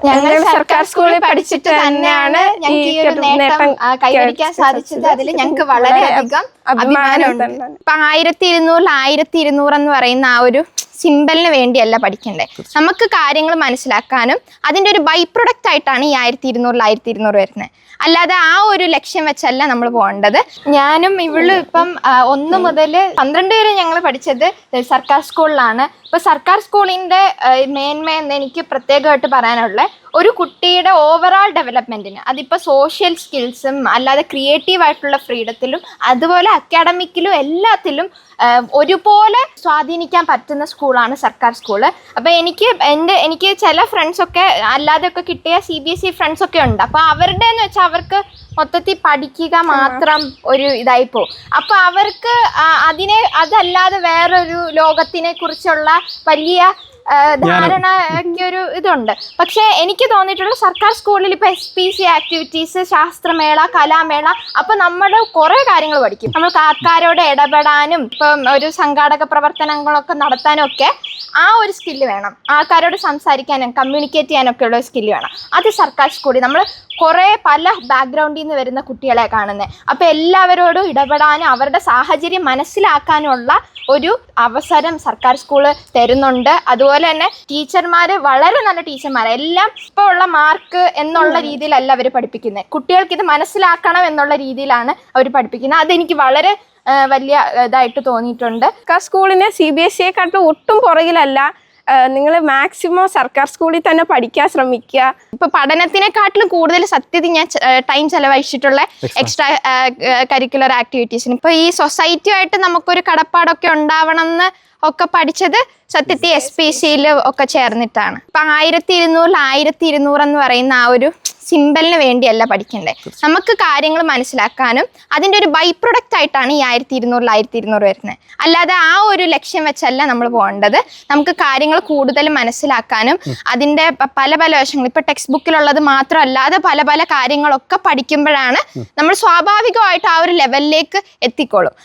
ഞങ്ങൾ സർക്കാർ സ്കൂളിൽ പഠിച്ചിട്ട് തന്നെയാണ് ഞങ്ങൾക്ക് ഈ ഒരു നേട്ടം കൈവരിക്കാൻ സാധിച്ചത്. അതിൽ ഞങ്ങൾക്ക് വളരെയധികം അഭിമാനമുണ്ട്. ഇപ്പൊ 1200 എന്ന് പറയുന്ന ആ ഒരു സിമ്പലിന് വേണ്ടിയല്ല പഠിക്കണ്ടേ, നമുക്ക് കാര്യങ്ങൾ മനസ്സിലാക്കാനും അതിന്റെ ഒരു ബൈ പ്രൊഡക്റ്റ് ആയിട്ടാണ് ഈ 1200 വരുന്നത്. അല്ലാതെ ആ ഒരു ലക്ഷ്യം വെച്ചല്ല നമ്മൾ പോകേണ്ടത്. ഞാനും ഇവളും ഇപ്പം 1 മുതൽ 12 വരെ ഞങ്ങൾ പഠിച്ചത് സർക്കാർ സ്കൂളിലാണ്. ഇപ്പൊ സർക്കാർ സ്കൂളിന്റെ മേന്മയെന്ന് എനിക്ക് പ്രത്യേകമായിട്ട് പറയാനുള്ള ഒരു കുട്ടിയുടെ ഓവറോൾ ഡെവലപ്മെന്റിന്, അതിപ്പോൾ സോഷ്യൽ സ്കിൽസും അല്ലാതെ ക്രിയേറ്റീവ് ആയിട്ടുള്ള ഫ്രീഡത്തിലും അതുപോലെ അക്കാഡമിക്കിലും എല്ലാത്തിലും ഒരുപോലെ സ്വാധീനിക്കാൻ പറ്റുന്ന സ്കൂളാണ് സർക്കാർ സ്കൂള്. അപ്പോൾ എനിക്ക് ചില ഫ്രണ്ട്സൊക്കെ അല്ലാതെയൊക്കെ കിട്ടിയ CBSE ഫ്രണ്ട്സൊക്കെ ഉണ്ട്. അപ്പോൾ അവരുടെ എന്ന് വെച്ചാൽ അവർക്ക് മൊത്തത്തിൽ പഠിക്കുക മാത്രം ഒരു ഇതായിപ്പോ. അപ്പോൾ അവർക്ക് അതല്ലാതെ വേറൊരു ലോകത്തിനെ കുറിച്ചുള്ള വലിയ ധാരണയ്ക്ക് ഒരു ഇതുണ്ട്. പക്ഷെ എനിക്ക് തോന്നിയിട്ടുള്ള സർക്കാർ സ്കൂളിൽ ഇപ്പൊ SPC ആക്ടിവിറ്റീസ്, ശാസ്ത്രമേള, കലാമേള, അപ്പൊ നമ്മൾ കുറെ കാര്യങ്ങൾ പഠിക്കും. നമ്മൾ ആൾക്കാരോട് ഇടപെടാനും ഇപ്പം ഒരു സംഘാടക പ്രവർത്തനങ്ങളൊക്കെ നടത്താനും ഒക്കെ ആ ഒരു സ്കില്ല് വേണം. ആൾക്കാരോട് സംസാരിക്കാനും കമ്മ്യൂണിക്കേറ്റ് ചെയ്യാനൊക്കെ ഉള്ള സ്കില്ല് വേണം. അത് സർക്കാർ സ്കൂളിൽ നമ്മൾ പല ബാക്ക്ഗ്രൗണ്ടിൽ നിന്ന് വരുന്ന കുട്ടികളെ കാണുന്നത്. അപ്പൊ എല്ലാവരോടും ഇടപെടാനും അവരുടെ സാഹചര്യം മനസ്സിലാക്കാനുള്ള ഒരു അവസരം സർക്കാർ സ്കൂള് തരുന്നുണ്ട്. അതുപോലെ തന്നെ ടീച്ചർമാര് വളരെ നല്ല ടീച്ചർമാരെ, എല്ലാം ഇപ്പോൾ ഉള്ള മാർക്ക് എന്നുള്ള രീതിയിലല്ല അവർ പഠിപ്പിക്കുന്നത്. കുട്ടികൾക്ക് ഇത് മനസ്സിലാക്കണം എന്നുള്ള രീതിയിലാണ് അവർ പഠിപ്പിക്കുന്നത്. അതെനിക്ക് വളരെ വലിയ ഇതായിട്ട് തോന്നിയിട്ടുണ്ട്. സർക്കാർ സ്കൂളിനെ CBSEയെക്കാട്ടും ഒട്ടും പുറകിലല്ല. നിങ്ങൾ മാക്സിമം സർക്കാർ സ്കൂളിൽ തന്നെ പഠിക്കാൻ ശ്രമിക്കുക. ഇപ്പൊ പഠനത്തിനെക്കാട്ടിലും കൂടുതൽ സത്യത്തിൽ ഞാൻ ടൈം ചെലവഴിച്ചിട്ടുള്ള എക്സ്ട്രാ കരിക്കുലർ ആക്ടിവിറ്റീസിന്. ഇപ്പൊ ഈ സൊസൈറ്റിയുമായിട്ട് നമുക്കൊരു കടപ്പാടൊക്കെ ഉണ്ടാവണം എന്ന് ഒക്കെ പഠിച്ചത് സത്യത്തിൽ SPCയിൽ ഒക്കെ ചേർന്നിട്ടാണ്. ഇപ്പൊ 1200 എന്ന് പറയുന്ന ആ ഒരു സിമ്പലിന് വേണ്ടിയല്ല പഠിക്കണ്ടേ, നമുക്ക് കാര്യങ്ങൾ മനസ്സിലാക്കാനും അതിന്റെ ഒരു ബൈ പ്രൊഡക്റ്റ് ആയിട്ടാണ് ഈ 1200 വരുന്നത്. അല്ലാതെ ആ ഒരു ലക്ഷ്യം വെച്ചല്ല നമ്മൾ പോകേണ്ടത്. നമുക്ക് കാര്യങ്ങൾ കൂടുതൽ മനസ്സിലാക്കാനും അതിന്റെ പല വശങ്ങൾ, ഇപ്പൊ ടെക്സ്റ്റ് ബുക്കിലുള്ളത് മാത്രമല്ലാതെ പല കാര്യങ്ങളൊക്കെ പഠിക്കുമ്പോഴാണ് നമ്മൾ സ്വാഭാവികമായിട്ട് ആ ഒരു ലെവലിലേക്ക് എത്തിക്കോളും.